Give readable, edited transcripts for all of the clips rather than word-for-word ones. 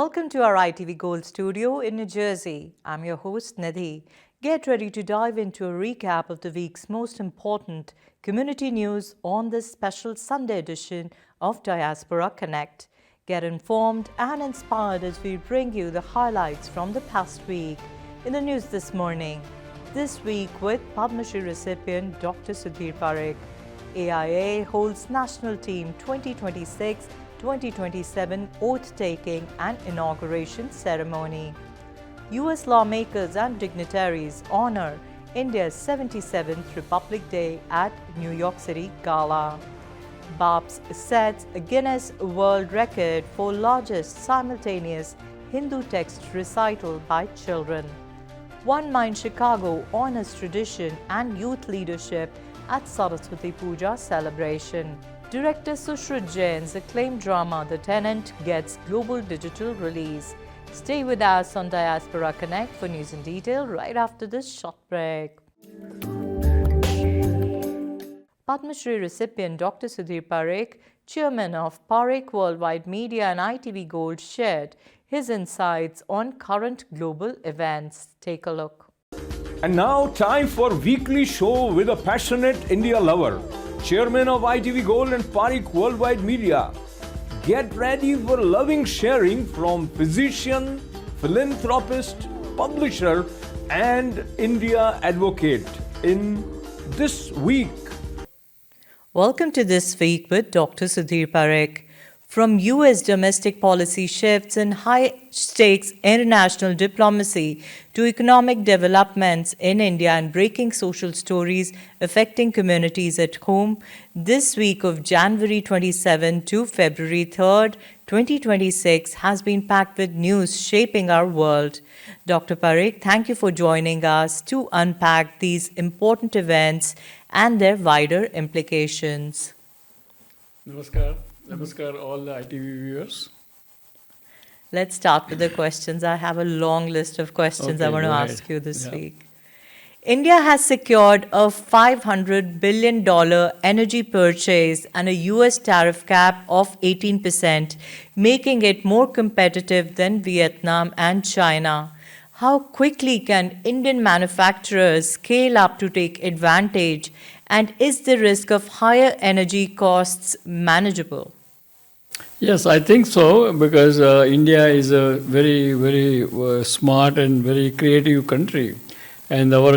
Welcome to our ITV Gold studio in New Jersey. I'm your host, Nidhi. Get ready to dive into a recap of the week's most important community news on this special Sunday edition of Diaspora Connect. Get informed and inspired as we bring you the highlights from the past week. In the news this morning, this week with Padma Shri recipient Dr. Sudhir Parekh, AIA holds National Team 2026-2027 oath-taking and inauguration ceremony. U.S. lawmakers and dignitaries honor India's 77th Republic Day at New York City Gala. BAPS sets a Guinness World Record for largest simultaneous Hindu text recital by children. One Mind Chicago honors tradition and youth leadership at Saraswati Puja celebration. Director Sushrit Jain's acclaimed drama The Tenant gets global digital release. Stay with us on Diaspora Connect for news in detail right after this short break. Padma Shri recipient Dr. Sudhir Parekh, chairman of Parekh Worldwide Media and ITV Gold, shared his insights on current global events. Take a look. And now time for weekly show with a passionate India lover, chairman of ITV Gold and Parekh Worldwide Media. Get ready for loving sharing from physician, philanthropist, publisher and India advocate in This Week. Welcome to This Week with Dr. Sudhir Parekh. From U.S. domestic policy shifts and high-stakes international diplomacy to economic developments in India and breaking social stories affecting communities at home, this week of January 27 to February 3, 2026 has been packed with news shaping our world. Dr. Parekh, thank you for joining us to unpack these important events and their wider implications. Namaskar. Namaskar, all the ITV viewers. Let's start with the questions. I have a long list of questions I want to ask you this week. India has secured a $500 billion energy purchase and a US tariff cap of 18%, making it more competitive than Vietnam and China. How quickly can Indian manufacturers scale up to take advantage, and is the risk of higher energy costs manageable? Yes, I think so, because India is a very, very smart and very creative country. And our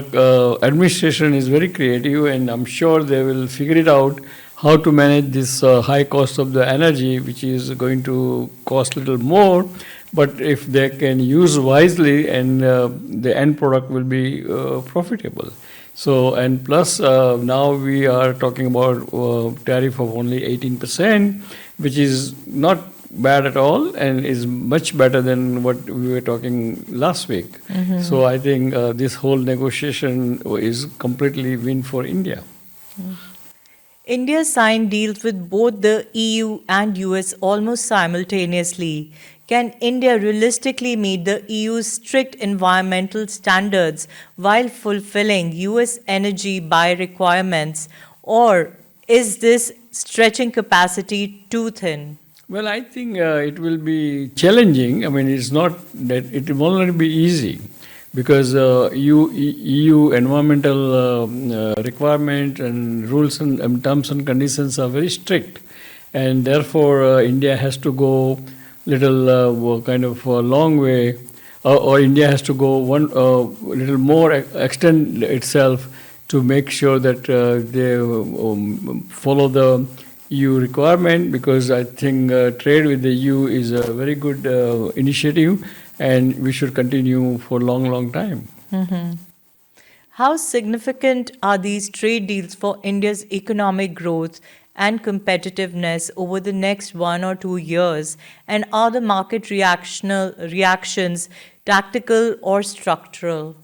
administration is very creative, and I'm sure they will figure it out how to manage this high cost of the energy, which is going to cost a little more. But if they can use wisely, and the end product will be profitable. So, and plus now we are talking about tariff of only 18%, which is not bad at all and is much better than what we were talking last week. Mm-hmm. So I think this whole negotiation is completely win for India. Mm. India signed deals with both the EU and US almost simultaneously. Can India realistically meet the EU's strict environmental standards while fulfilling US energy buy requirements, or is this stretching capacity too thin? Well, I think it will be challenging. I mean, it's not that it will not be easy, because EU environmental requirement and rules and terms and conditions are very strict, and therefore India has to go little kind of a long way, or India has to go one little more extend itself to make sure that they follow the EU requirement, because I think trade with the EU is a very good initiative, and we should continue for a long, long time. Mm-hmm. How significant are these trade deals for India's economic growth and competitiveness over the next 1 or 2 years? And are the market reactions tactical or structural?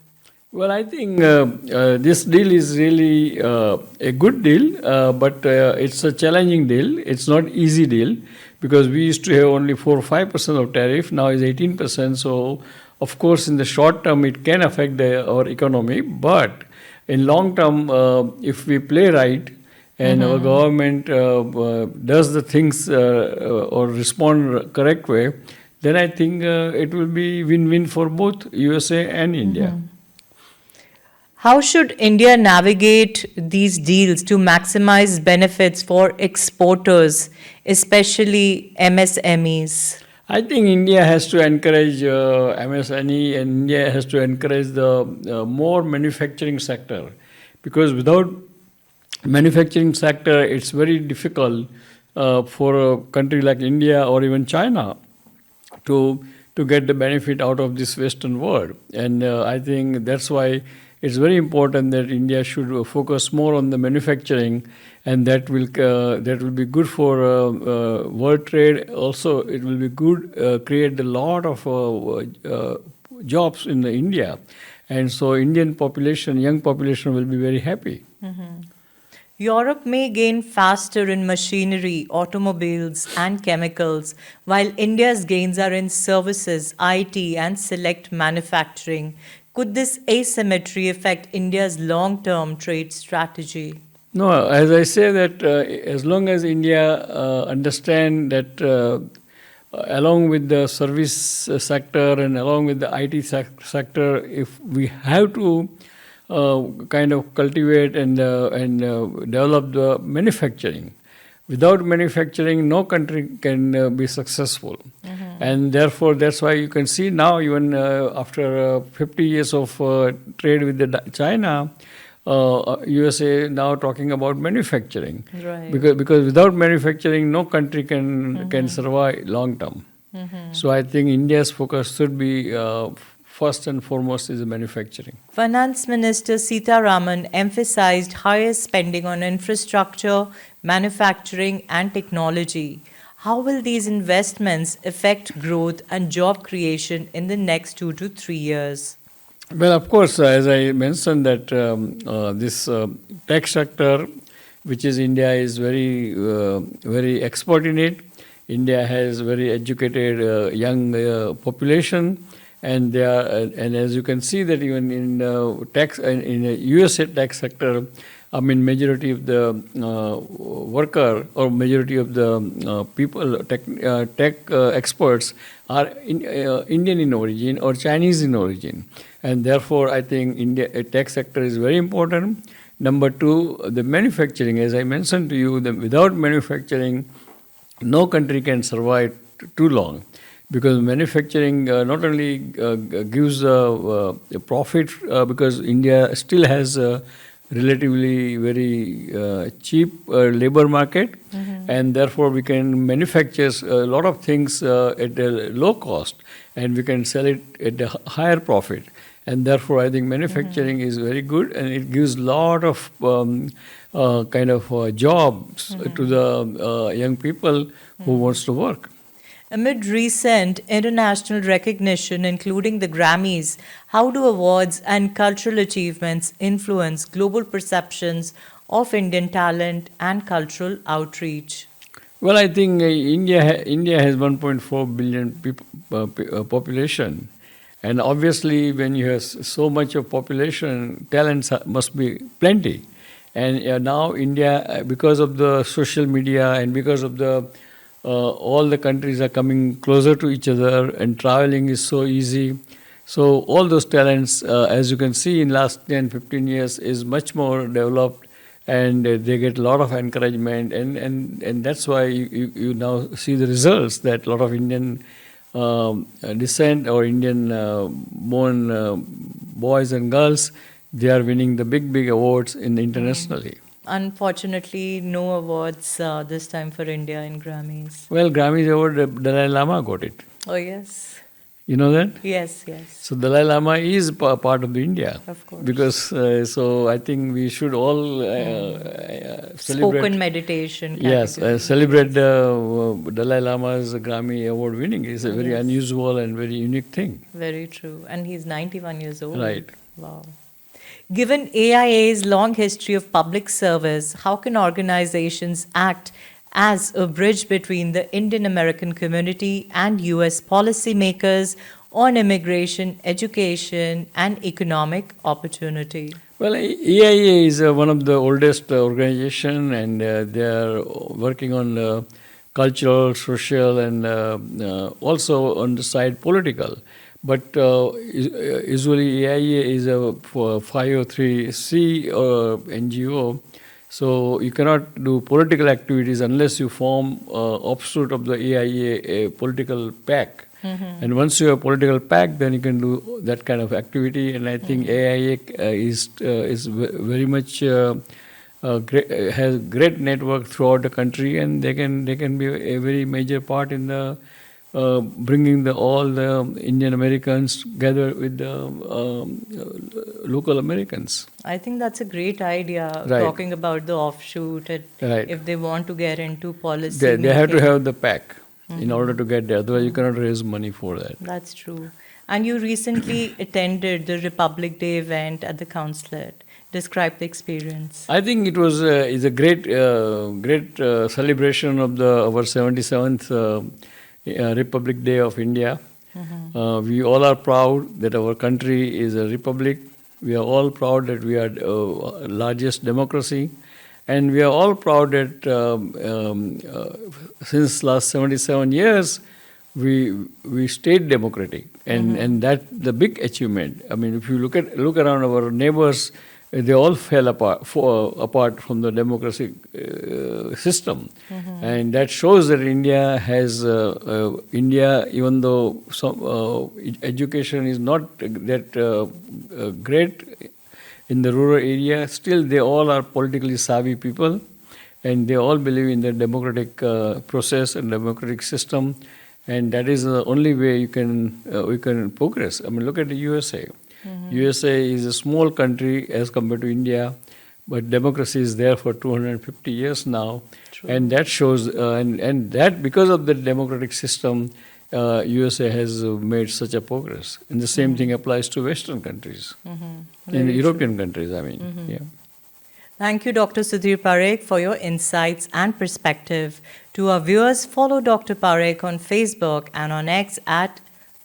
Well, I think this deal is really a good deal, but it's a challenging deal. It's not easy deal, because we used to have only 4 or 5% of tariff. Now is 18%. So, of course, in the short term, it can affect our economy. But in long term, if we play right, and our government does the things or respond correct way, then I think it will be win-win for both USA and India. How should India navigate these deals to maximize benefits for exporters, especially MSMEs? I think India has to encourage MSME, and India has to encourage the more manufacturing sector, because without manufacturing sector, it's very difficult for a country like India or even China to get the benefit out of this Western world. And I think that's why it's very important that India should focus more on the manufacturing, and that will be good for world trade. Also, it will be good, create a lot of jobs in India, and so Indian population, young population, will be very happy. Europe may gain faster in machinery, automobiles, and chemicals, while India's gains are in services, IT, and select manufacturing. Could this asymmetry affect India's long term trade strategy? No, as I say that as long as India understand that along with the service sector and along with the IT sector, if we have to kind of cultivate and develop the manufacturing. Without manufacturing, no country can be successful. And therefore, that's why you can see now, even after 50 years of trade with China, USA now talking about manufacturing. Right. Because without manufacturing, no country can survive long term. So I think India's focus should be first and foremost is manufacturing. Finance Minister Sitharaman emphasized higher spending on infrastructure, manufacturing, and technology. How will these investments affect growth and job creation in the next 2 to 3 years? Well, of course, as I mentioned that this tech sector, which is India, is very expert in it. India has very educated young population, and they are, and as you can see that even in in the USA tech sector, I mean majority of the worker or majority of the people, tech experts are Indian in origin or Chinese in origin, and therefore I think India tech sector is very important. Number two, the manufacturing, as I mentioned to you, without manufacturing, no country can survive too long. Because manufacturing not only gives a profit, because India still has a relatively very cheap labor market, and therefore we can manufacture a lot of things at a low cost, and we can sell it at a higher profit. And therefore, I think manufacturing is very good, and it gives a lot of kind of jobs to the young people who wants to work. Amid recent international recognition, including the Grammys, how do awards and cultural achievements influence global perceptions of Indian talent and cultural outreach? Well, I think India has 1.4 billion population, and obviously when you have so much of population, talents must be plenty. And now India, because of the social media and because of the all the countries are coming closer to each other, and traveling is so easy. So all those talents, as you can see in last 10, 15 years, is much more developed, and they get a lot of encouragement, and that's why you now see the results that a lot of Indian descent or Indian born boys and girls, they are winning the big awards internationally. Unfortunately, no awards this time for India in Grammys. Well, Grammys award, Dalai Lama got it. Oh, yes. You know that? Yes, yes. So Dalai Lama is part of the India. Of course. Because, so I think we should all celebrate. Spoken meditation. Yes, category. celebrate Dalai Lama's Grammy award winning. It's a very unusual and very unique thing. Very true. And he's 91 years old. Right. Wow. Given AIA's long history of public service, how can organizations act as a bridge between the Indian American community and US policymakers on immigration, education, and economic opportunity? Well, AIA is one of the oldest organization, and they are working on cultural, social, and also on the side political. But usually AIA is a 503c NGO, so you cannot do political activities unless you form offshoot of the AIA a political PAC. And once you have a political PAC, then you can do that kind of activity. And I think AIA is very much has great network throughout the country, and they can be a very major part in the bringing all the Indian Americans together with the local Americans. I think that's a great idea, Right. talking about the offshoot and Right. if they want to get into policy. They have to making. have the PAC in order to get there. Otherwise, you cannot raise money for that. That's true. And you recently attended the Republic Day event at the consulate. Describe the experience. I think it was is a great celebration of our 77th Republic Day of India. We all are proud that our country is a republic. We are all proud that we are largest democracy, and we are all proud that since last 77 years we stayed democratic, and that the big achievement. I mean, if you look around our neighbors, they all fell apart from the democratic system, and that shows that India has even though some education is not that great in the rural area, still they all are politically savvy people, and they all believe in the democratic process and democratic system, and that is the only way we can progress. I mean, look at the USA. USA is a small country as compared to India, but democracy is there for 250 years now. True. And that shows, and that because of the democratic system, USA has made such a progress. And the same thing applies to Western countries, in the European countries, I mean. Yeah. Thank you, Dr. Sudhir Parekh, for your insights and perspective. To our viewers, follow Dr. Parekh on Facebook and on X at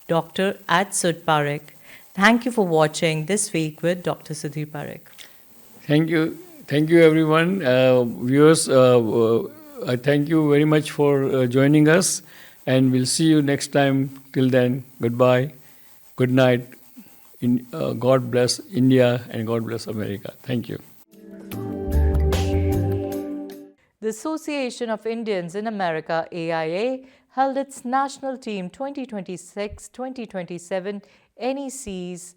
Sud Parekh. Thank you for watching This Week with Dr. Sudhir Parekh. Thank you, everyone. Viewers, I thank you very much for joining us, and we'll see you next time. Till then, goodbye, good night. God bless India and God bless America. Thank you. The Association of Indians in America, AIA, held its National Team 2026-2027 NEC's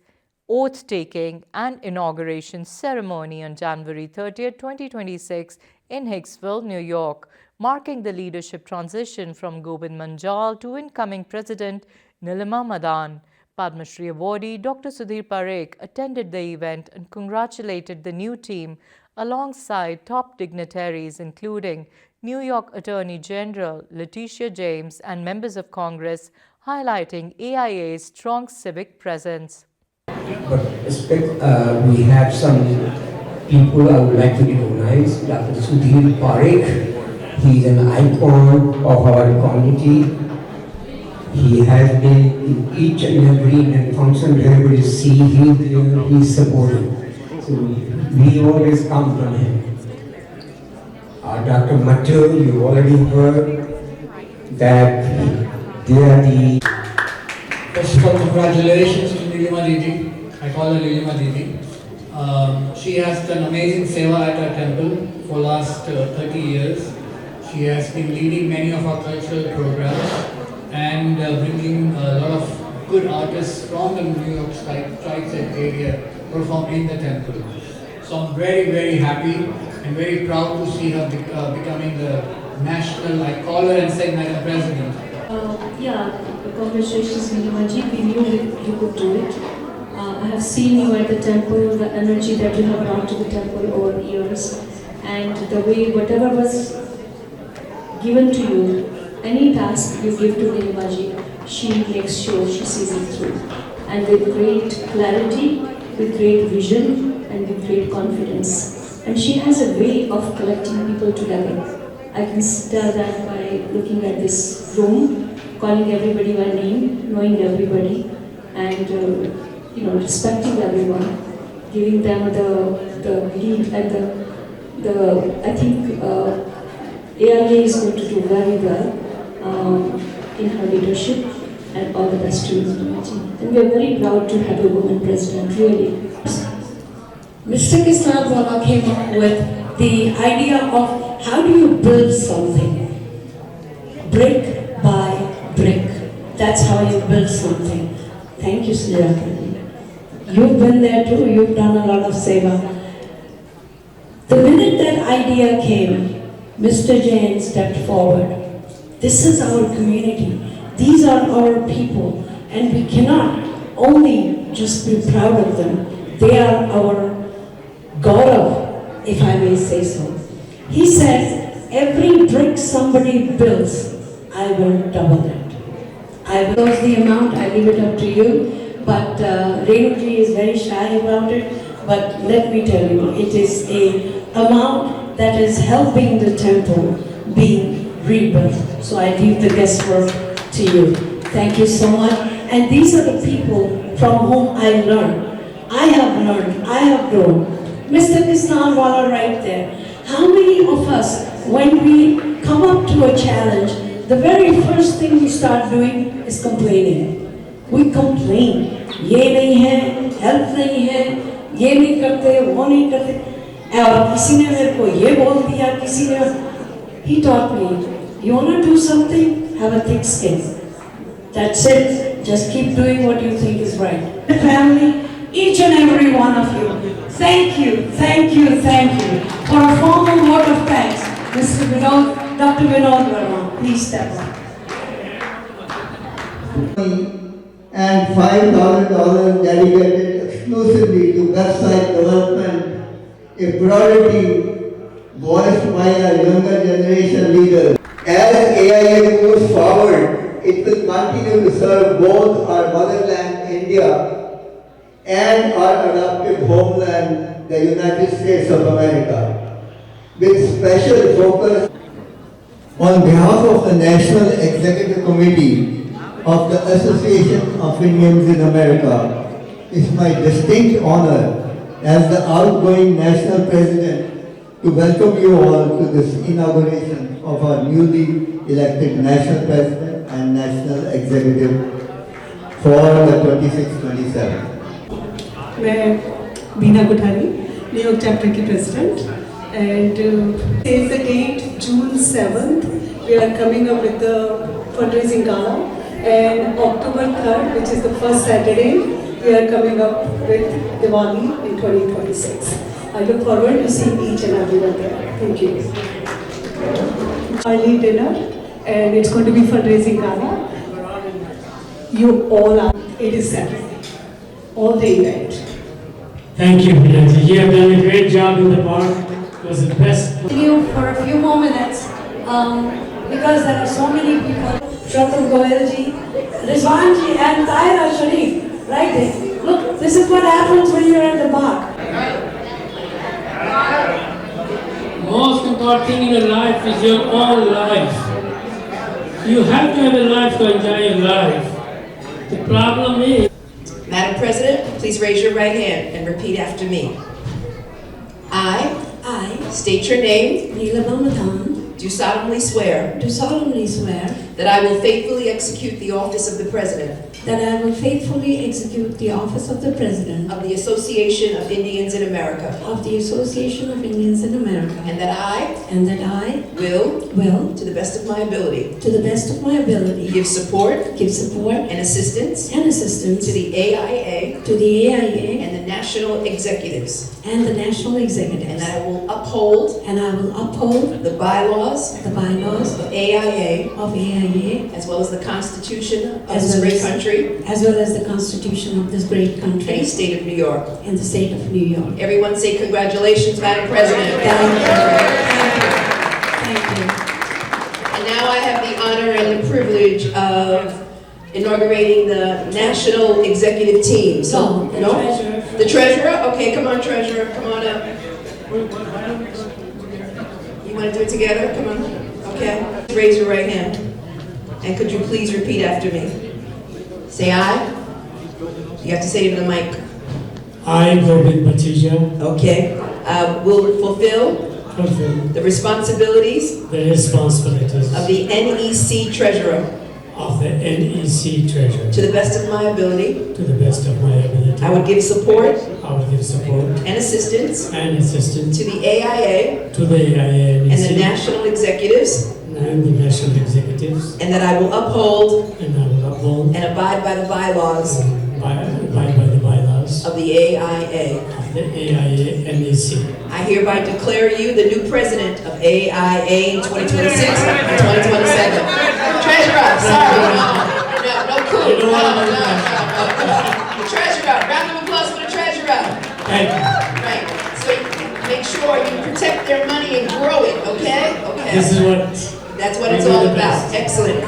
oath-taking and inauguration ceremony on January 30, 2026 in Hicksville, New York, marking the leadership transition from Gobind Manjal to incoming President Nilima Madan. Padma Shri awardee Dr. Sudhir Parekh attended the event and congratulated the new team alongside top dignitaries including New York Attorney General Letitia James and members of Congress, highlighting AIA's strong civic presence. But we have some people I would like to recognize. Dr. Sudhir Parekh, he is an icon of our community. He has been in each and every Indian function wherever you see him, he is supported. So we always come from him. Dr. Matthew, you already heard that they are the... First of all, congratulations to Nilima Didi. I call her Nilima Didi. She has done amazing seva at our temple for last 30 years. She has been leading many of our cultural programs and bringing a lot of good artists from the New York tri-state area perform in the temple. So I'm very, very happy and very proud to see her becoming the national, I call her and say, Madam President. Congratulations, Nilimaji. We knew you could do it. I have seen you at the temple, the energy that you have brought to the temple over the years, and the way whatever was given to you, any task you give to Nilimaji, she makes sure she sees it through. And with great clarity, with great vision, and with great confidence. And she has a way of collecting people together. I can tell that by looking at this room, calling everybody by name, knowing everybody, and respecting everyone, giving them the lead and AIA is going to do very well in her leadership, and all the best to you, and we are very proud to have a woman president, really. Mr. Kisnalwala came up with the idea of how do you build something, brick by brick. That's how you build something. Thank you, Sujata. You've been there too, you've done a lot of seva. The minute that idea came, Mr. Jain stepped forward. This is our community. These are our people. And we cannot only just be proud of them. They are our Gaurav, if I may say so. He said, every brick somebody builds, I will double it. I will close the amount, I leave it up to you. But Renuji is very shy about it. But let me tell you, it is an amount that is helping the temple be rebuilt. So I leave the guesswork to you. Thank you so much. And these are the people from whom I learned. I have grown. Mr. Kisnalwala right there. How many of us, when we come up to a challenge, the very first thing we start doing is complaining. We complain. ये नहीं है, help नहीं है, ये नहीं करते, वो नहीं करते. और किसी ने मेरे को ये बोल दिया, किसी ने. He taught me, you wanna do something, have a thick skin. That's it. Just keep doing what you think is right. Family, each and every one of you, thank you for a formal vote of thanks. Mr. Vinod, Dr. Vinod Verma, please step up. And $5,000 dedicated exclusively to website development, a priority voiced by our younger generation leaders. As AIA moves forward, it will continue to serve both our motherland, India, and our adoptive homeland, the United States of America, with special focus. On behalf of the National Executive Committee of the Association of Indians in America, it's my distinct honor as the outgoing national president to welcome you all to this inauguration of our newly elected national president and national executive for the 26-27. मैं बीना गुठारी, New York chapter की president, and save the date June 7th. We are coming up with the fundraising gala, and October 3rd, which is the first Saturday, we are coming up with Diwali in 2026. I look forward to seeing each and everyone there. Thank you. Early dinner, and it's going to be fundraising gala. You all are. It is Saturday. All the event. Thank you, Priyanka. You have done a great job in the park. It was the best. You for a few more minutes, because there are so many people. Shraddha Goyalji, Rizwanji, and Tahira Sharif, right there. Look, this is what happens when you're at the park. Most important thing in your life is your own life. You have to have a life to enjoy your life. The problem is... Madam President, please raise your right hand and repeat after me. I state your name, Neela Bamadan, do solemnly swear that I will faithfully execute the office of the President that I will faithfully execute the office of the President of the Association of Indians in America, of the Association of Indians in America, and that I will, to the best of my ability, to the best of my ability, give support and assistance assistance to the AIA and and the national executives, the national executives, and that I will uphold the bylaws the bylaws of AIA of AIA as well as the Constitution of this great country as well as the Constitution of this great and country the state of New York. and the state of New York. Everyone say congratulations, Madam President. Thank you. And now I have the honor and the privilege of inaugurating the national executive team. No, the treasurer. The treasurer? Okay, come on, treasurer, come on up. You want to do it together? Come on. Okay. Raise your right hand. And could you please repeat after me? Say aye. You have to say it in the mic. I, Govind Batija, Okay. Will fulfill fulfill the responsibilities the responsibilities of the NEC Treasurer of the NEC Treasurer to the best of my ability. to the best of my ability. I would give support I would give support and assistance and assistance to the AIA to the AIA and the national executives, and the national executives, and that I will uphold and I will uphold and abide by the bylaws by the bylaws of the AIA. of the AIA NEC. I hereby declare you the new president of AIA in 2026 and 2027. Treasurer, sorry, no coup, no. Treasurer, round of applause for the treasurer. Thank you. Right, so make sure you protect their money and grow it, okay? Okay. This is what That's what it's all about. Excellent.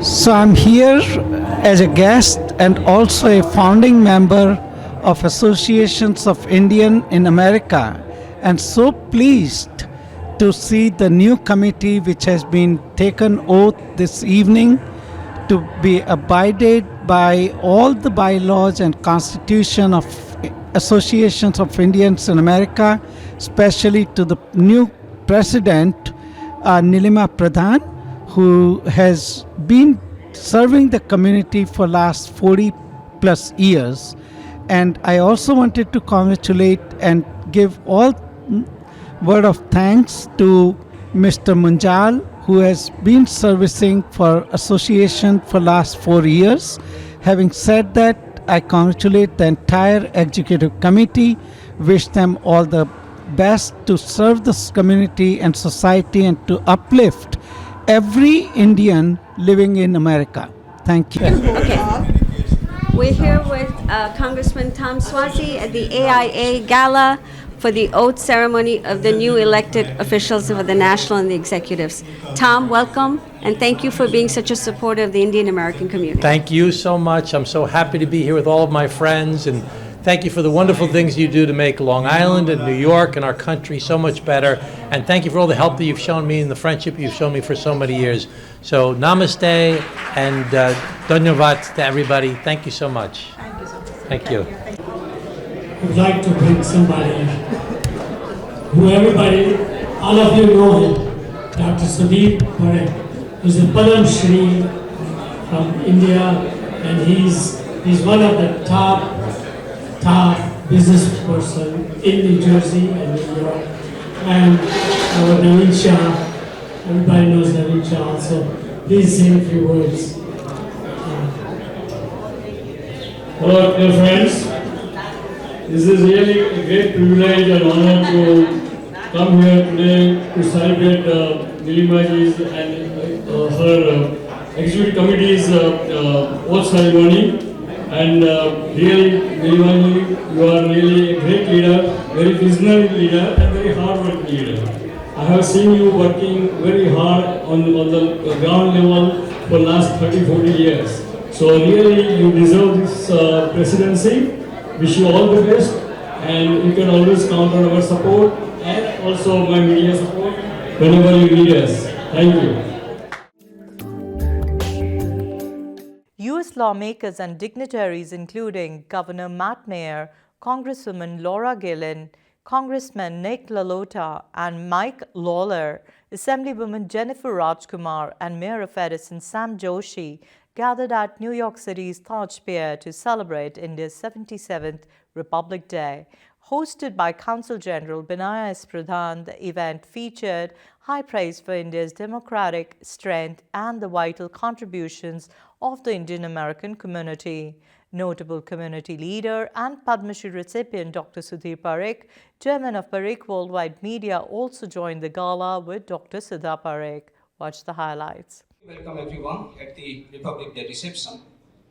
So I'm here as a guest and also a founding member of Associations of Indian in America, and so pleased to see the new committee which has been taken oath this evening to be abided by all the bylaws and constitution of Associations of Indians in America, especially to the new president, Nilima Pradhan, who has been serving the community for last 40 plus years. And I also wanted to congratulate and give all word of thanks to Mr. Munjal, who has been servicing for association for last 4 years. Having said that, I congratulate the entire executive committee, wish them all the best to serve this community and society and to uplift every Indian living in America. Thank you. We're here with Congressman Tom Swazi at the AIA Gala for the oath ceremony of the new elected officials of the national and the executives. Tom, welcome, and thank you for being such a supporter of the Indian American community. Thank you so much. I'm so happy to be here with all of my friends, and thank you for the wonderful things you do to make Long Island and New York and our country so much better. And thank you for all the help that you've shown me and the friendship you've shown me for so many years. So namaste and dhanyavad to everybody. Thank you so much. Thank you. I would like to bring somebody who everybody, all of you know him, Dr. Sudhir Parekh, who's a Padam Shri from India, and he's one of the top business person in New Jersey and New York. And our Naveen Shah, everybody knows Naveen Shah also. Please say a few words. Hello, dear friends. This is really a great privilege and honor to come here today to celebrate Nilimaji's and her executive committee's oath ceremony. And really, Nilimaji, you are really a great leader, very visionary leader, and very hard-working leader. I have seen you working very hard on the ground level for the last 30-40 years. So really, you deserve this presidency. Wish you all the best, and you can always count on our support and also my media support whenever you need us. Thank you. U.S. lawmakers and dignitaries including Governor Matt Mayer, Congresswoman Laura Gillen, Congressman Nick LaLota and Mike Lawler, Assemblywoman Jennifer Rajkumar and Mayor of Edison Sam Joshi gathered at New York City's Taj Pier to celebrate India's 77th Republic Day. Hosted by Consul General Binaya S. Pradhan, the event featured high praise for India's democratic strength and the vital contributions of the Indian American community. Notable community leader and Padma Shri recipient Dr. Sudhir Parekh, chairman of Parekh Worldwide Media, also joined the gala with Dr. Sudha Parekh. Watch the highlights. Welcome everyone at the Republic Day reception.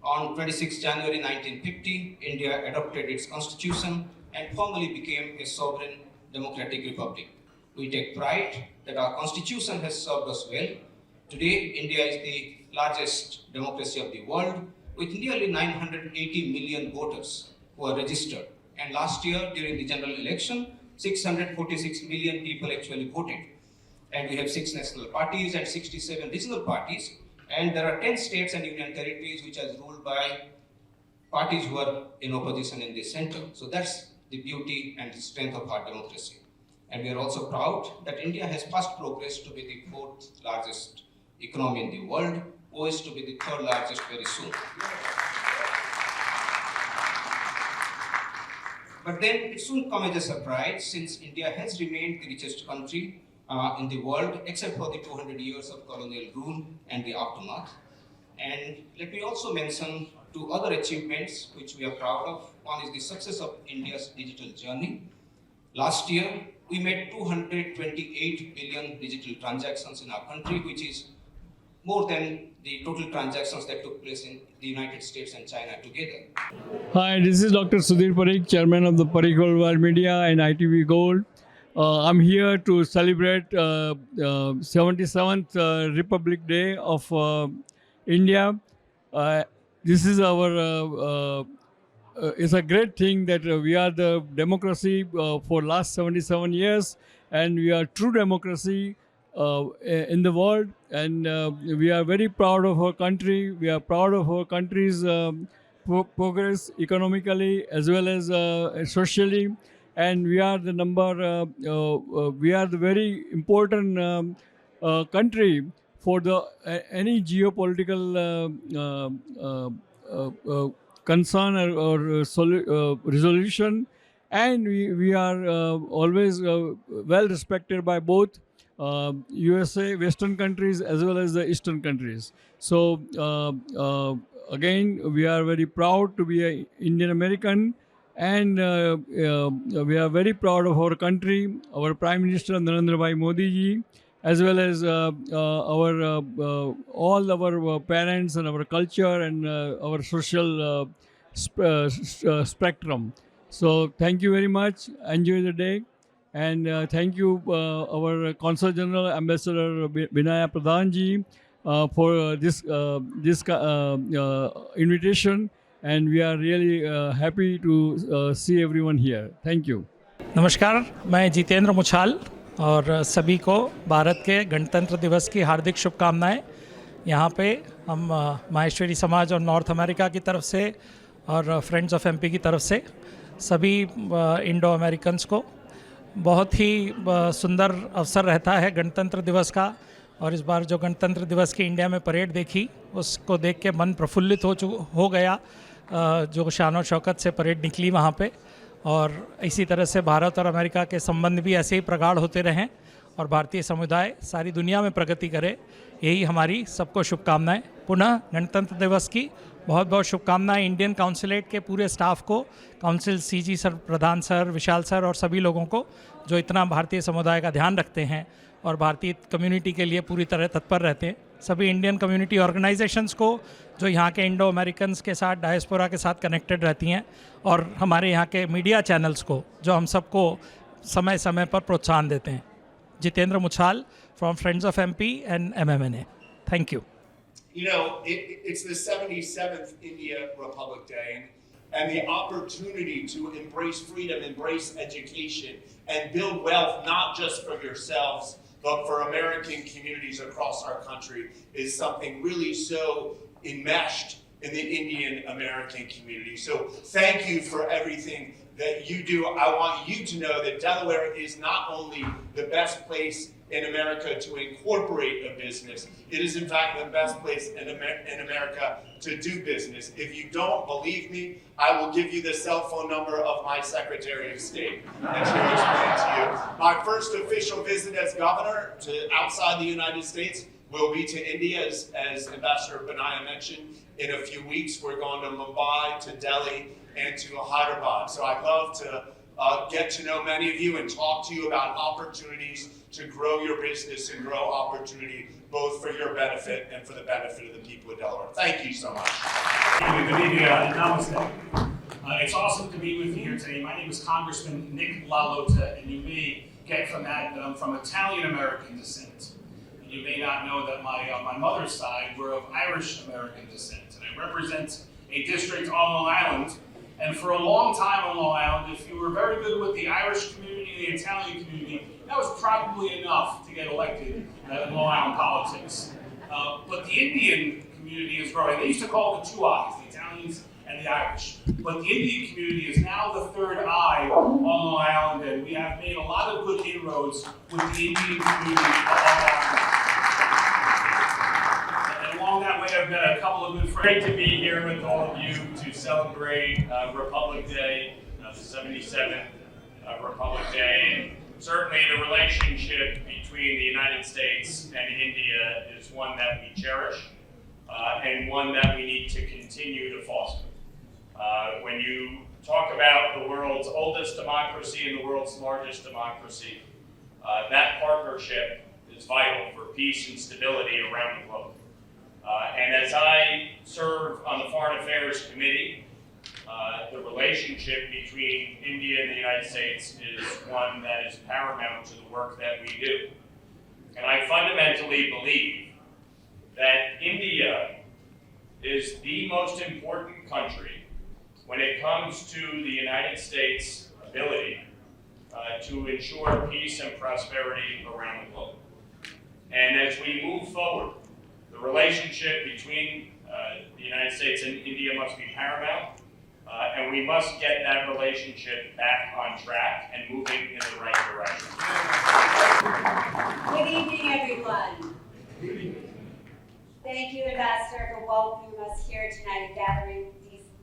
On 26 January 1950, India adopted its constitution and formally became a sovereign democratic republic. We take pride that our constitution has served us well. Today, India is the largest democracy of the world with nearly 980 million voters who are registered. And last year, during the general election, 646 million people actually voted. And we have 6 national parties and 67 regional parties. And there are 10 states and union territories which are ruled by parties who are in opposition in the center. So that's the beauty and the strength of our democracy. And we are also proud that India has fast progressed to be the fourth largest economy in the world, poised to be the third largest very soon. But then it soon come as a surprise, since India has remained the richest country in the world, except for the 200 years of colonial rule and the aftermath. And let me also mention two other achievements which we are proud of. One is the success of India's digital journey. Last year, we made 228 billion digital transactions in our country, which is more than the total transactions that took place in the United States and China together. Hi, this is Dr. Sudhir Parikh, Chairman of the Parikh Worldwide Media and ITV Gold. I'm here to celebrate 77th Republic Day of India. This is our it's a great thing that we are the democracy for last 77 years, and we are true democracy in the world, and we are very proud of our country. We are proud of our country's progress economically as well as socially, and we are the we are the very important country for the any geopolitical concern or resolution, and we are always well respected by both USA, Western countries as well as the Eastern countries. So again, we are very proud to be an Indian American, and we are very proud of our country, our Prime Minister Narendra Bhai Modi ji, as well as our all our parents and our culture and our social spectrum. So thank you very much. Enjoy the day, and thank you our Consul General Ambassador Vinaya Pradhan ji for this invitation, and we are really happy to see everyone here. Thank you. नमस्कार, मैं जितेंद्र मुछाल और सभी को भारत के गणतंत्र दिवस की हार्दिक शुभकामनाएं। यहाँ पे हम माहेश्वरी समाज और नॉर्थ अमेरिका की तरफ से और फ्रेंड्स ऑफ एमपी की तरफ से सभी इंडो अमेरिकन्स को बहुत ही सुंदर अवसर रहता है गणतंत्र दिवस का। और इस बार जो गणतंत्र दिवस की इंडिया में परेड देखी, उसको देख के मन प्रफुल्लित हो गया। जो शान और शौकत से परेड निकली वहाँ पे, और इसी तरह से भारत और अमेरिका के संबंध भी ऐसे ही प्रगाढ़ होते रहें और भारतीय समुदाय सारी दुनिया में प्रगति करे, यही हमारी सबको शुभकामनाएं। पुनः गणतंत्र दिवस की बहुत बहुत शुभकामनाएं इंडियन काउंसिलेट के पूरे स्टाफ को, काउंसिल सीजी सर, प्रधान सर, विशाल सर और सभी लोगों को जो इतना भारतीय समुदाय का ध्यान रखते हैं और भारतीय कम्युनिटी के लिए पूरी तरह तत्पर रहते हैं। सभी इंडियन कम्युनिटी ऑर्गेनाइजेशंस को जो यहाँ के इंडो अमेरिकन्स के साथ, डायस्पोरा के साथ कनेक्टेड रहती हैं, और हमारे यहाँ के मीडिया चैनल्स को जो हम सबको समय समय पर प्रोत्साहन देते हैं। Jitendra Muchhal from friends of MP and MMNA। Thank you. You know, it's the 77th India Republic Day, and the opportunity to embrace freedom, embrace education, and build wealth not just for yourselves, but for American communities across our country is something really so enmeshed in the Indian American community. So thank you for everything that you do. I want you to know that Delaware is not only the best place in America to incorporate a business, it is in fact the best place in America to do business. If you don't believe me, I will give you the cell phone number of my Secretary of State, and she will explain to you. My first official visit as governor to outside the United States will be to India, as Ambassador Benaya mentioned. In a few weeks, we're going to Mumbai, to Delhi, and to Hyderabad. So I'd love to get to know many of you and talk to you about opportunities to grow your business and grow opportunity both for your benefit and for the benefit of the people of Delaware. Thank you so much. Thank you. Good evening. Namaste. It's awesome to be with you here today. My name is Congressman Nick LaLota, and you may get from that I'm from Italian-American descent. And you may not know that my mother's side were of Irish-American descent, and I represent a district on Long Island. And for a long time on Long Island, if you were very good with the Irish community and the Italian community, that was probably enough to get elected in Long Island politics. But the Indian community is growing. They used to call it the two eyes, the Italians and the Irish. But the Indian community is now the third eye on Long Island, and we have made a lot of good inroads with the Indian community on Long Island. And along that way, I've got a couple of good friends. Great to be here with all of you to celebrate Republic Day, the 77th Republic Day. And certainly the relationship between the United States and India is one that we cherish and one that we need to continue to foster. When you talk about the world's oldest democracy and the world's largest democracy, that partnership is vital for peace and stability around the globe. And as I serve on the Foreign Affairs Committee, the relationship between India and the United States is one that is paramount to the work that we do. And I fundamentally believe that India is the most important country when it comes to the United States' ability to ensure peace and prosperity around the globe. And as we move forward, the relationship between the United States and India must be paramount, and we must get that relationship back on track and moving in the right direction. Good evening, everyone. Thank you, Ambassador, for welcoming us here tonight and gathering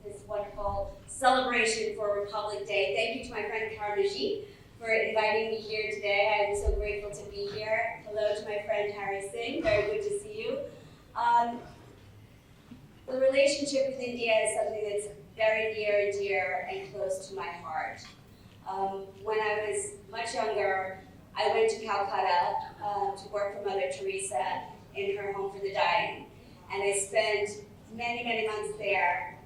this wonderful celebration for Republic Day. Thank you to my friend Karmaji for inviting me here today. I'm so grateful to be here. Hello to my friend Harry Singh. Very good to see you. The relationship with India is something that's very near and dear and close to my heart. When I was much younger, I went to Calcutta to work for Mother Teresa in her home for the dying. And I spent many, many months there,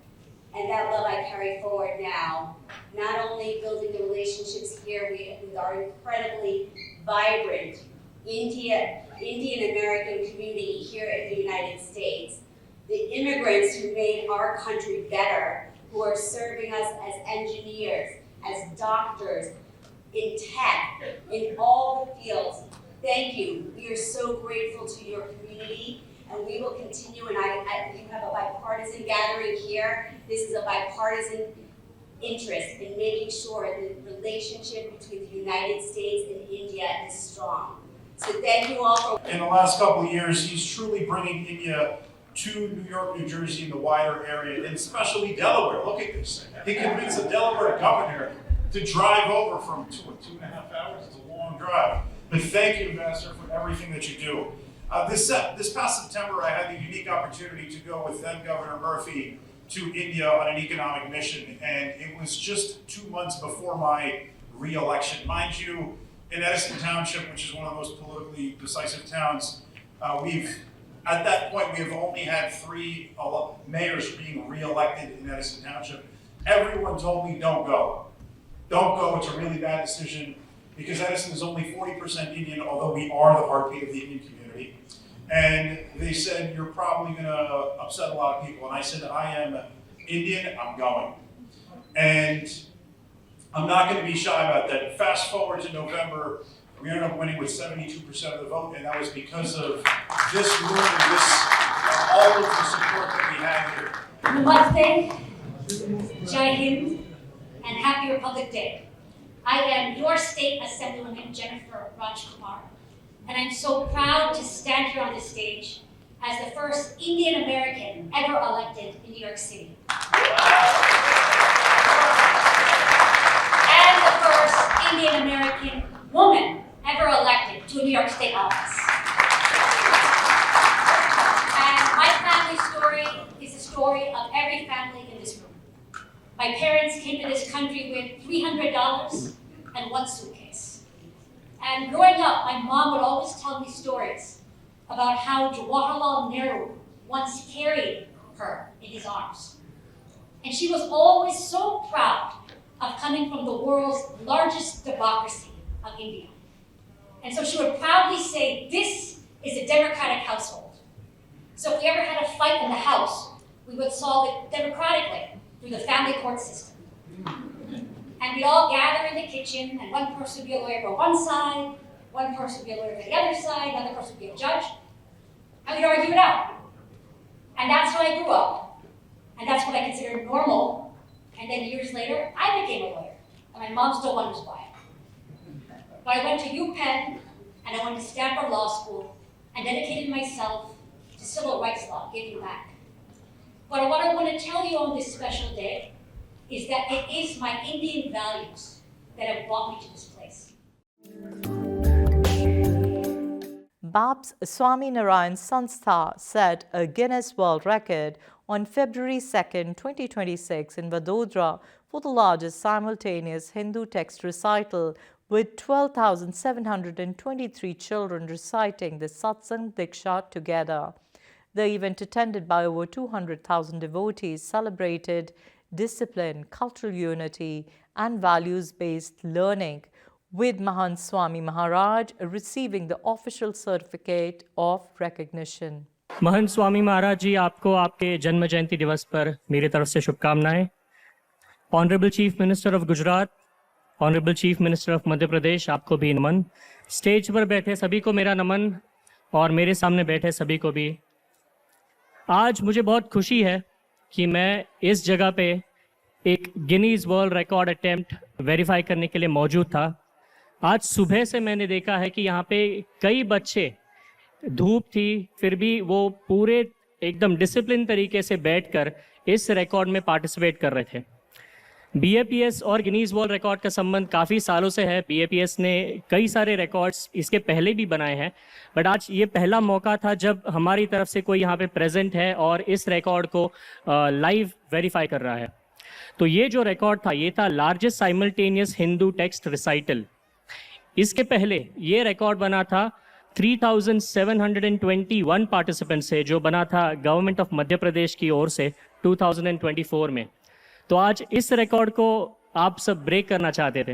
and that love I carry forward now, not only building the relationships here with our incredibly vibrant Indian American community here in the United States, the immigrants who made our country better, who are serving us as engineers, as doctors, in tech, in all the fields. Thank you. We are so grateful to your community, and we will continue. And you have a bipartisan gathering here. This is a bipartisan interest in making sure the relationship between the United States and India is strong. So thank you all for. In the last couple of years, he's truly bringing India to New York, New Jersey, and the wider area, and especially Delaware. Look at this. He convinced the Delaware governor to drive over from 2.5 hours. It's a long drive. But thank you, Ambassador, for everything that you do. This past September, I had the unique opportunity to go with then Governor Murphy to India on an economic mission, and it was just 2 months before my re-election. Mind you, in Edison Township, which is one of the most politically decisive towns, at that point, we have only had 3 mayors being re-elected in Edison Township. Everyone told me, don't go. Don't go, it's a really bad decision, because Edison is only 40% Indian, although we are the heartbeat of the Indian community. And they said, you're probably gonna upset a lot of people. And I said, I am Indian, I'm going. And I'm not gonna be shy about that. Fast forward to November, we ended up winning with 72% of the vote, and that was because of this room and all of the support that we had here. Namaste, Jai Hind, and Happy Republic Day. I am your State Assemblywoman, Jennifer Rajkumar, and I'm so proud to stand here on this stage as the first Indian American ever elected in New York City. And the first Indian American woman ever elected to a New York State office. And my family story is the story of every family in this room. My parents came to this country with $300 and 1 suitcase. And growing up, my mom would always tell me stories about how Jawaharlal Nehru once carried her in his arms. And she was always so proud of coming from the world's largest democracy of India. And so she would proudly say, this is a democratic household. So if we ever had a fight in the house, we would solve it democratically through the family court system. And we'd all gather in the kitchen, and one person would be a lawyer for one side, one person would be a lawyer for the other side, another person would be a judge, and we'd argue it out. And that's how I grew up. And that's what I considered normal. And then years later, I became a lawyer. And my mom still wonders why. But I went to UPenn, and I went to Stanford Law School, and dedicated myself to civil rights law, giving back. But what I want to tell you on this special day is that it is my Indian values that have brought me to this place. Babs Swaminarayan Sanstha set a Guinness World Record on February 2, 2026 in Vadodara for the largest simultaneous Hindu text recital, with 12,723 children reciting the Satsang Diksha together. The event, attended by over 200,000 devotees, celebrated discipline, cultural unity, and values-based learning, with Mahant Swami Maharaj receiving the official certificate of recognition. महंत स्वामी महाराज जी, आपको आपके जन्म जयंती दिवस पर मेरी तरफ से शुभकामनाएं। Honourable chief minister of Gujarat, honourable chief minister of Madhya Pradesh, आपको भी नमन। स्टेज पर बैठे सभी को मेरा नमन, और मेरे सामने बैठे सभी को भी। आज मुझे बहुत खुशी है कि मैं इस जगह पे एक Guinness world record attempt verify करने के लिए मौजूद था। आज सुबह से मैंने देखा है कि यहाँ पे कई बच्चे, धूप थी फिर भी वो पूरे एकदम डिसिप्लिन तरीके से बैठकर इस रिकॉर्ड में पार्टिसिपेट कर रहे थे। बीएपीएस और गिनीज वर्ल्ड रिकॉर्ड का संबंध काफ़ी सालों से है। बीएपीएस ने कई सारे रिकॉर्ड्स इसके पहले भी बनाए हैं, बट आज ये पहला मौका था जब हमारी तरफ से कोई यहाँ पे प्रेजेंट है और इस रिकॉर्ड को लाइव वेरीफाई कर रहा है। तो ये जो रिकॉर्ड था, ये था largest simultaneous Hindu text recital. इसके पहले ये रिकॉर्ड बना था 3,721 पार्टिसिपेंट से, जो बना था गवर्नमेंट ऑफ मध्य प्रदेश की ओर से 2024 में। तो आज इस रिकॉर्ड को आप सब ब्रेक करना चाहते थे,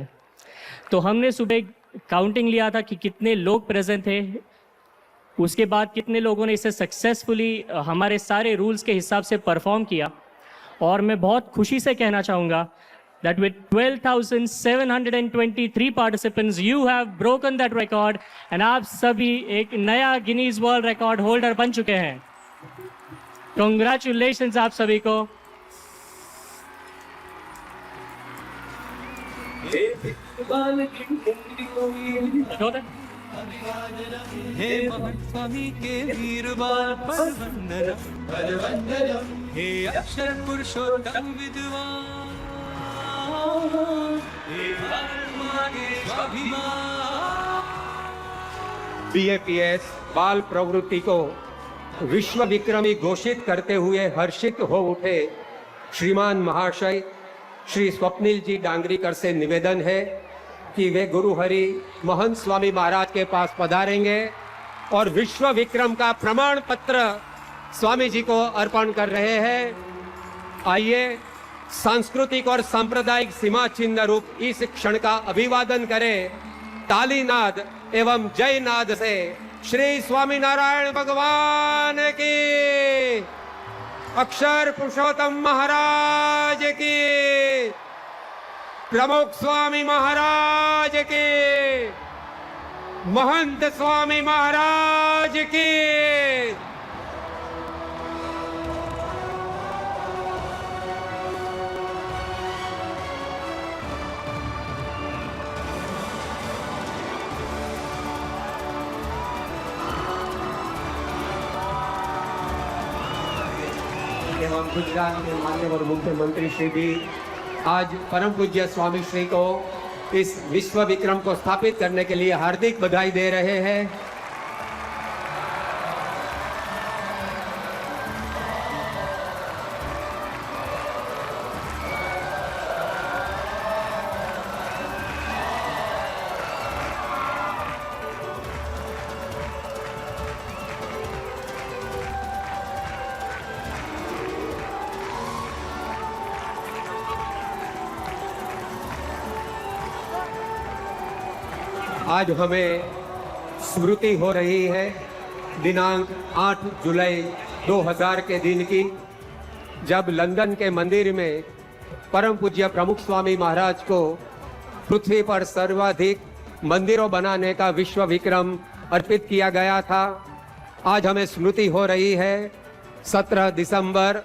तो हमने सुबह काउंटिंग लिया था कि कितने लोग प्रेजेंट थे, उसके बाद कितने लोगों ने इसे सक्सेसफुली हमारे सारे रूल्स के हिसाब से परफॉर्म किया। और मैं बहुत खुशी से कहना चाहूँगा that with 12,723 participants, you have broken that record, and आप सभी एक नया गिनीज वर्ल्ड रिकॉर्ड होल्डर बन चुके हैं। Congratulations आप सभी को। हे स्वामी के वीर बाल पर वंदनम, हे अक्षर पुरुषोत्तम विद्वान, बीएपीएस बाल प्रवृत्ति को विश्व विक्रमी घोषित करते हुए हर्षित हो उठे श्रीमान महाशय श्री स्वप्निल जी डांगरीकर से निवेदन है कि वे गुरु हरि महंत स्वामी महाराज के पास पधारेंगे और विश्व विक्रम का प्रमाण पत्र स्वामी जी को अर्पण कर रहे हैं। आइए सांस्कृतिक और सांप्रदायिक सीमा चिन्ह रूप इस क्षण का अभिवादन करें तालीनाद एवं जय नाद से। श्री स्वामीनारायण भगवान की, अक्षर पुरुषोत्तम महाराज की, प्रमुख स्वामी महाराज की, महंत स्वामी महाराज की। एवं गुजरात के माननीय मुख्यमंत्री श्री भी आज परम पूज्य स्वामी श्री को इस विश्व विक्रम को स्थापित करने के लिए हार्दिक बधाई दे रहे हैं। आज हमें स्मृति हो रही है दिनांक 8 जुलाई 2000 के दिन की, जब लंदन के मंदिर में परम पूज्य प्रमुख स्वामी महाराज को पृथ्वी पर सर्वाधिक मंदिरों बनाने का विश्व विक्रम अर्पित किया गया था। आज हमें स्मृति हो रही है 17 दिसंबर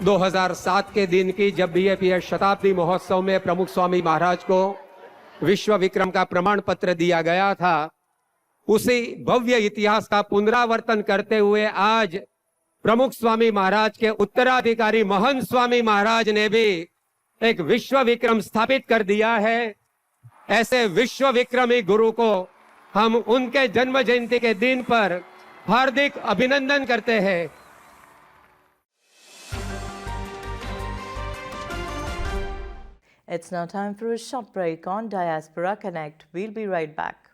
2007 के दिन की जब बीएपीएस शताब्दी महोत्सव में प्रमुख स्वामी महाराज को विश्व विक्रम का प्रमाण पत्र दिया गया था, उसी भव्य इतिहास का पुनरावर्तन करते हुए आज प्रमुख स्वामी महाराज के उत्तराधिकारी महंत स्वामी महाराज ने भी एक विश्व विक्रम स्थापित कर दिया है। ऐसे विश्व विक्रमी गुरु को हम उनके जन्म जयंती के दिन पर हार्दिक अभिनंदन करते हैं। It's now time for a short break on Diaspora Connect. We'll be right back.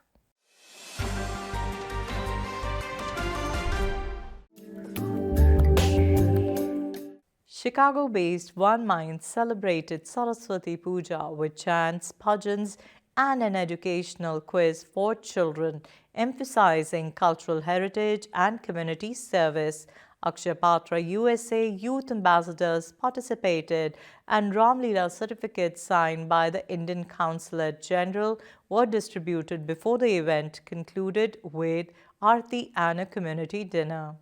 Chicago-based One Mind celebrated Saraswati Puja with chants, bhajans, and an educational quiz for children, emphasizing cultural heritage and community service. Akshay Patra USA youth ambassadors participated, and Ramleela certificates signed by the Indian Consulate General were distributed before the event concluded with Aarti and a community dinner.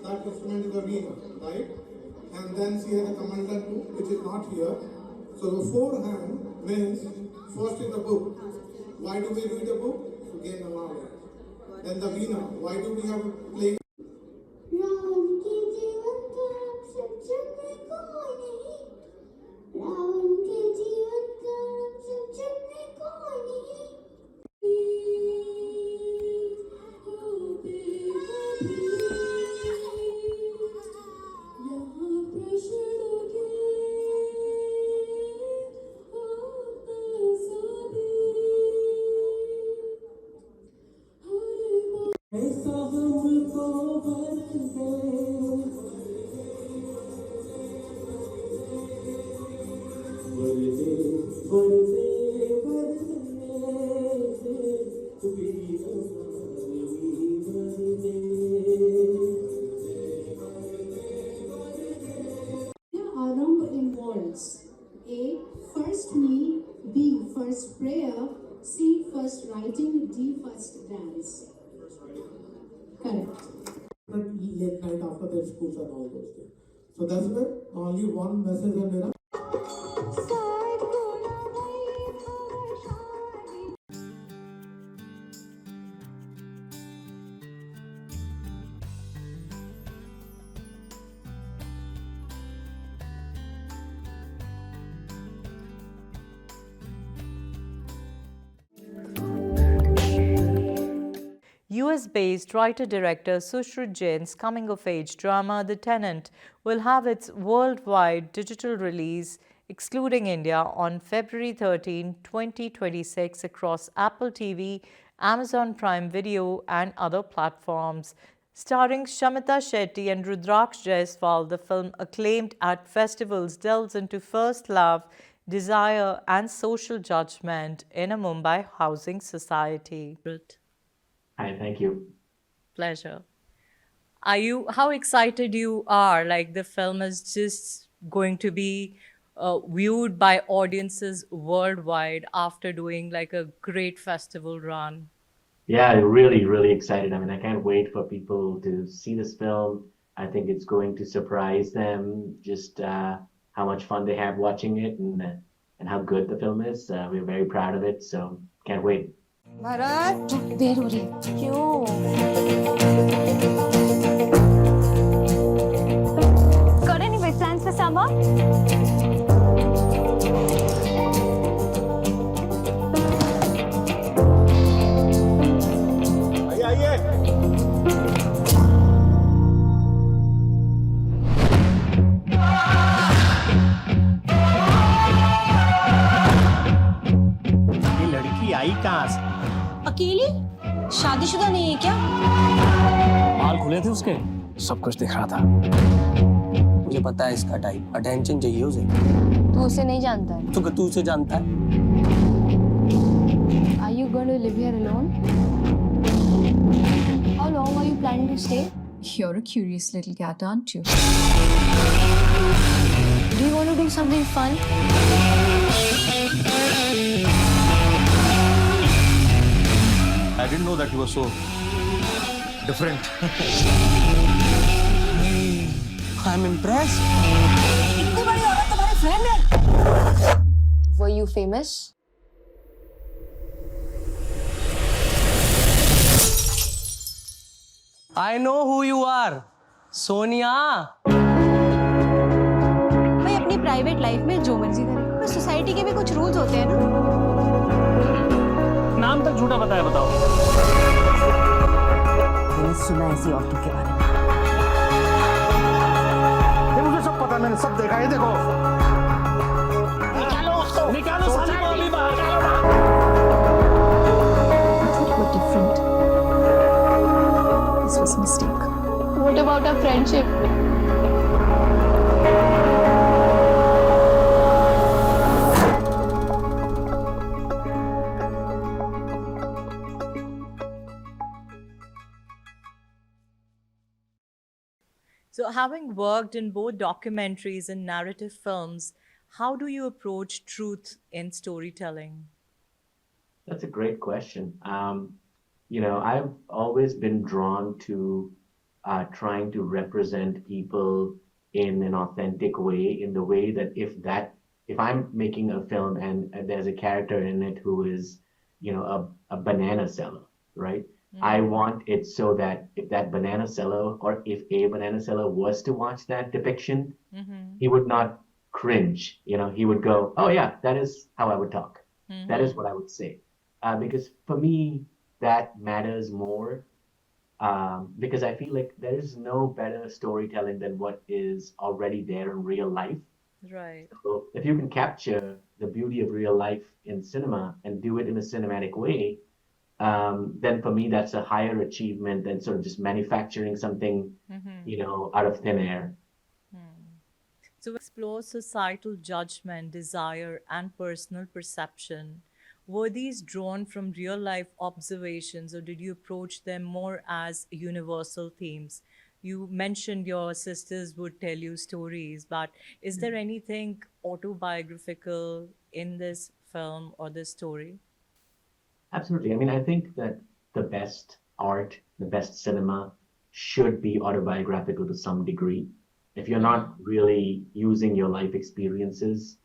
That instrument is a veena, right? And then she has a commander too, which is not here. So the forehand means first is the book. Why do we read a book? To gain knowledge. Then the veena. Why do we have playing? A. First meal. B. First prayer. C. First writing. D. First dance. Correct. Late night after their schools and all those things. So that's why only one message and there. US-based writer-director Sushrut Jain's coming-of-age drama The Tenant will have its worldwide digital release, excluding India, on February 13, 2026 across Apple TV, Amazon Prime Video and other platforms. Starring Shamita Shetty and Rudraksh Jaiswal, the film, acclaimed at festivals, delves into first love, desire and social judgment in a Mumbai housing society. Hi, thank you. Pleasure. How excited you are? Like, the film is just going to be viewed by audiences worldwide after doing like a great festival run. Yeah, really, really excited. I mean, I can't wait for people to see this film. I think it's going to surprise them just how much fun they have watching it and how good the film is. We're very proud of it, so can't wait. Bharat देर हो रही है क्यों got any big plans for summer ये लड़की आई कहाँ से? अकेली शादीशुदा नहीं है क्या बाल खुले थे उसके सब कुछ दिख रहा था मुझे पता है इसका टाइप अटेंशन चाहिए उसे तू उसे नहीं जानता है तो तू उसे जानता है Are you going to live here alone? How long are you planning to stay? You're a curious little cat, aren't you? Do you want to do something fun? I didn't know that you were so different. I'm impressed. इतनी बड़ी औरत तुम्हारी friend है Were you famous? I know who you are, Sonia. मैं अपनी private life में जो मर्जी करूं पर सोसाइटी के भी कुछ रूल्स होते हैं ना नाम तक झूठा बताया बताओ मैंने सुना ऐसी औरतों के बारे में ये मुझे सब पता मैंने सब देखा है देखो निकालो उसको निकालो साले को अभी बाहर We're different. This was a mistake. What about our friendship? So, having worked in both documentaries and narrative films, how do you approach truth in storytelling? That's a great question. I've always been drawn to trying to represent people in an authentic way, in the way that if I'm making a film and there's a character in it who is, a banana seller, right? I want it so that if that banana seller or if a banana seller was to watch that depiction, he would not cringe. He would go, oh yeah, that is how I would talk. That is what I would say. Because for me, that matters more because I feel like there is no better storytelling than what is already there in real life. Right. So if you can capture the beauty of real life in cinema and do it in a cinematic way, then for me that's a higher achievement than sort of just manufacturing something, out of thin air. So, explore societal judgment, desire, and personal perception. Were these drawn from real life observations, or did you approach them more as universal themes? You mentioned your sisters would tell you stories, but is there anything autobiographical in this film or this story? Absolutely. I mean, I think that the best art, the best cinema should be autobiographical to some degree. If you're not really using your life experiences,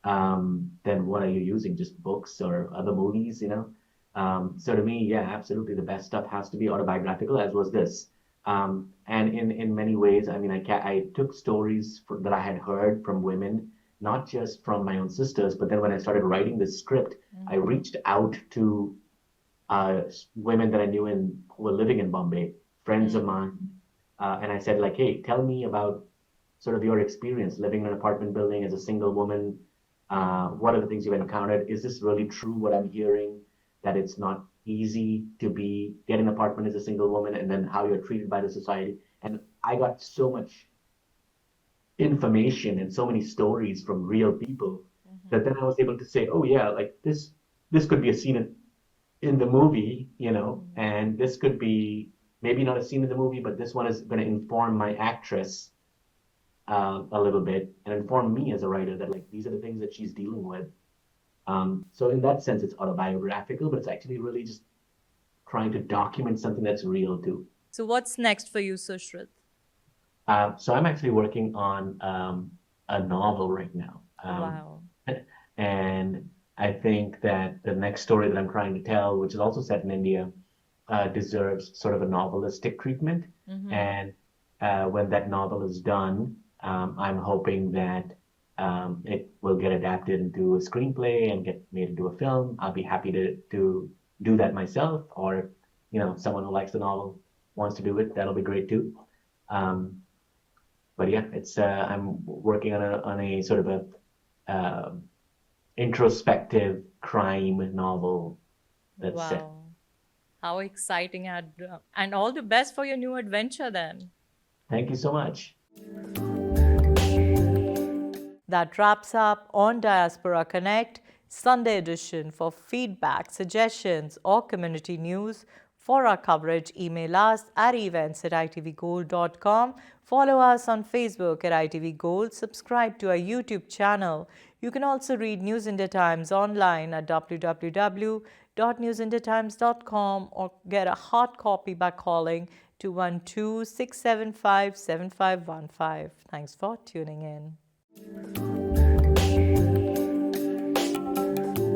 then what are you using? Just books or other movies? So to me, yeah, absolutely, the best stuff has to be autobiographical, as was this. And in many ways, I mean, I took stories that I had heard from women, not just from my own sisters, but then when I started writing this script, I reached out to women that I knew who were living in Bombay, friends of mine, and I said, like, hey, tell me about sort of your experience living in an apartment building as a single woman. What are the things you've encountered? Is this really true, what I'm hearing, that it's not easy to get an apartment as a single woman, and then how you're treated by the society? And I got so much information and so many stories from real people that then I was able to say, oh yeah, like this could be a scene in the movie, and this could be maybe not a scene in the movie, but this one is going to inform my actress a little bit and inform me as a writer that like these are the things that she's dealing with. So in that sense, it's autobiographical, but it's actually really just trying to document something that's real too. So what's next for you, Sushrit? So I'm actually working on a novel right now. Wow. And I think that the next story that I'm trying to tell, which is also set in India, deserves sort of a novelistic treatment. And when that novel is done, I'm hoping that it will get adapted into a screenplay and get made into a film. I'll be happy to do that myself, or someone who likes the novel wants to do it, that'll be great too. But yeah, it's I'm working on a sort of a introspective crime novel that's set. Wow. How exciting, and all the best for your new adventure then. Thank you so much. That wraps up on Diaspora Connect Sunday edition. For feedback, suggestions, or community news for our coverage, email us at events@itvgold.com. Follow us on Facebook at ITV Gold. Subscribe to our YouTube channel. You can also read News India Times online at www.newsindiatimes.com or get a hard copy by calling 212-675-7515. Thanks for tuning in.